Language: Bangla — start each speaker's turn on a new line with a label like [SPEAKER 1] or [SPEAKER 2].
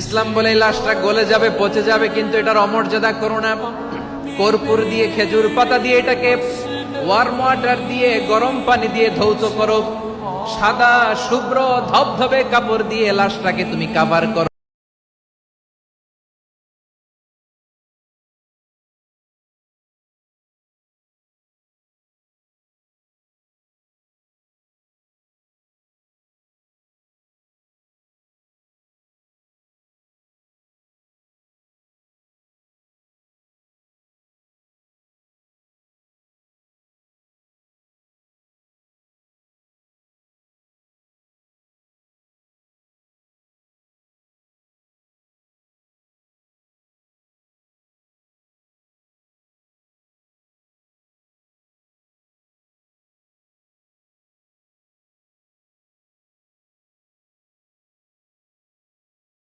[SPEAKER 1] ইসলাম বলে এই লাশটা গলে যাবে, পচে যাবে, কিন্তু এটার অমর্যাদা করো না। কর্পূর দিয়ে, খেজুর পাতা দিয়ে এটাকে ওয়ার্ম ওয়াটার দিয়ে, গরম পানি দিয়ে ধৌত করো। সাদা শুভ্র ধবধবে কাপড় দিয়ে লাশটাকে তুমি কাভার করো।